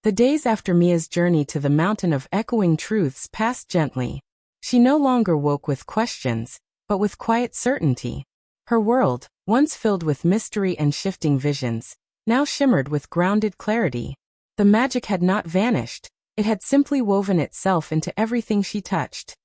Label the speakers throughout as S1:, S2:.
S1: The days after Mia's journey to the mountain of echoing truths passed gently. She no longer woke with questions, but with quiet certainty. Her world, once filled with mystery and shifting visions, now shimmered with grounded clarity. The magic had not vanished, it had simply woven itself into everything she touched.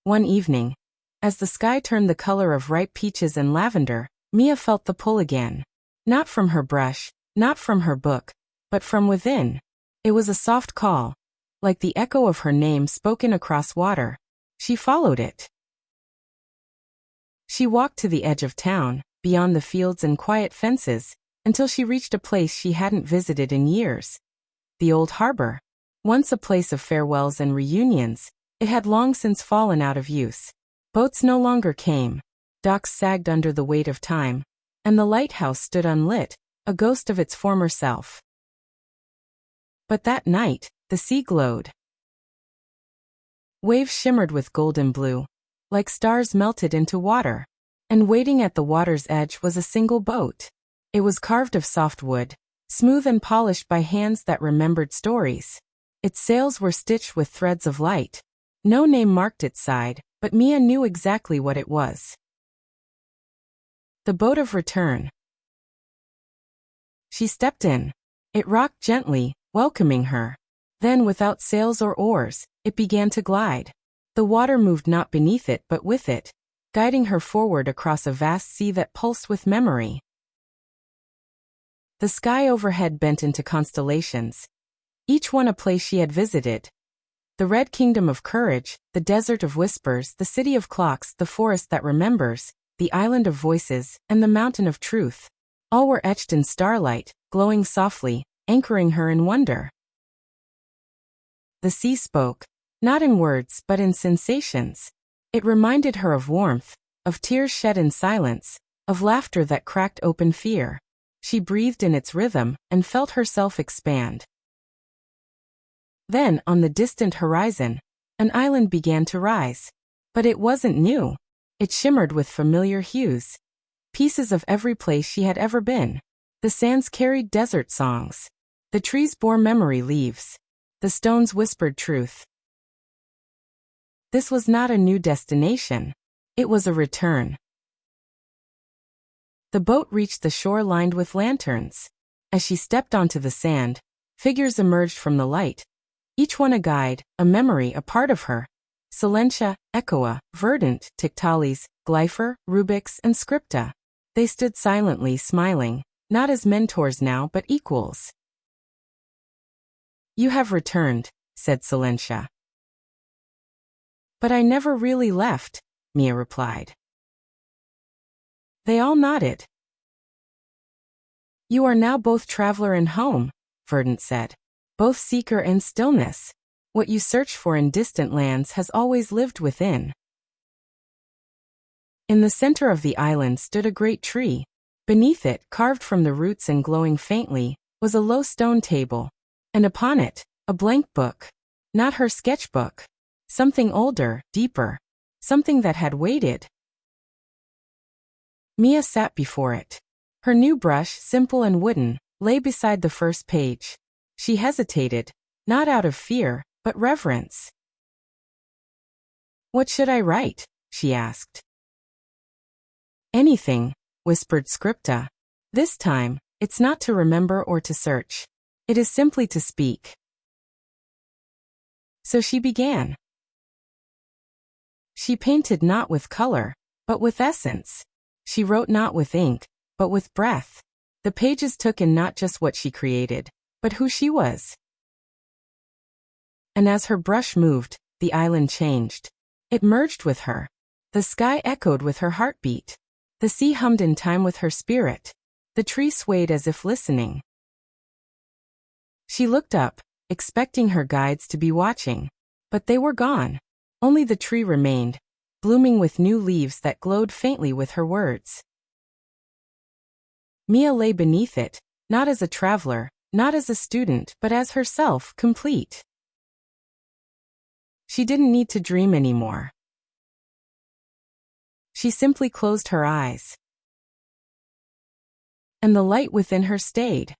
S1: One evening, as the sky turned the color of ripe peaches and lavender, Mia felt the pull again. Not from her brush, not from her book, but from within. It was a soft call, like the echo of her name spoken across water. She followed it. She walked to the edge of town, beyond the fields and quiet fences, until she reached a place she hadn't visited in years. The old harbor. Once a place of farewells and reunions, it had long since fallen out of use. Boats no longer came, docks sagged under the weight of time, and the lighthouse stood unlit, a ghost of its former self. But that night, the sea glowed. Waves shimmered with golden blue, like stars melted into water. And waiting at the water's edge was a single boat. It was carved of soft wood, smooth and polished by hands that remembered stories. Its sails were stitched with threads of light. No name marked its side, but Mia knew exactly what it was. The boat of return. She stepped in. It rocked gently, welcoming her. Then, without sails or oars, it began to glide. The water moved not beneath it but with it, guiding her forward across a vast sea that pulsed with memory. The sky overhead bent into constellations, each one a place she had visited. The red kingdom of courage, the desert of whispers, the city of clocks, the forest that remembers, the island of voices, and the mountain of truth. All were etched in starlight, glowing softly, anchoring her in wonder. The sea spoke, not in words but in sensations. It reminded her of warmth, of tears shed in silence, of laughter that cracked open fear. She breathed in its rhythm and felt herself expand. Then, on the distant horizon, an island began to rise. But it wasn't new. It shimmered with familiar hues, pieces of every place she had ever been. The sands carried desert songs. The trees bore memory leaves. The stones whispered truth. This was not a new destination. It was a return. The boat reached the shore lined with lanterns. As she stepped onto the sand, figures emerged from the light. Each one a guide, a memory, a part of her. Silentia, Echoa, Verdant, Tiktalis, Glypher, Rubix, and Scripta. They stood silently smiling, not as mentors now but equals. "You have returned," said Silentia. "But I never really left," Mia replied. They all nodded. "You are now both traveler and home," Verdant said. "Both seeker and stillness. What you search for in distant lands has always lived within." In the center of the island stood a great tree. Beneath it, carved from the roots and glowing faintly, was a low stone table. And upon it, a blank book. Not her sketchbook. Something older, deeper. Something that had waited. Mia sat before it. Her new brush, simple and wooden, lay beside the first page. She hesitated, not out of fear, but reverence. "What should I write?" she asked. "Anything," whispered Scripta. "This time, it's not to remember or to search. It is simply to speak." So she began. She painted not with color, but with essence. She wrote not with ink, but with breath. The pages took in not just what she created, but who she was. And as her brush moved, the island changed. It merged with her. The sky echoed with her heartbeat. The sea hummed in time with her spirit. The tree swayed as if listening. She looked up, expecting her guides to be watching. But they were gone. Only the tree remained, blooming with new leaves that glowed faintly with her words. Mia lay beneath it, not as a traveler, not as a student, but as herself, complete. She didn't need to dream anymore. She simply closed her eyes. And the light within her stayed.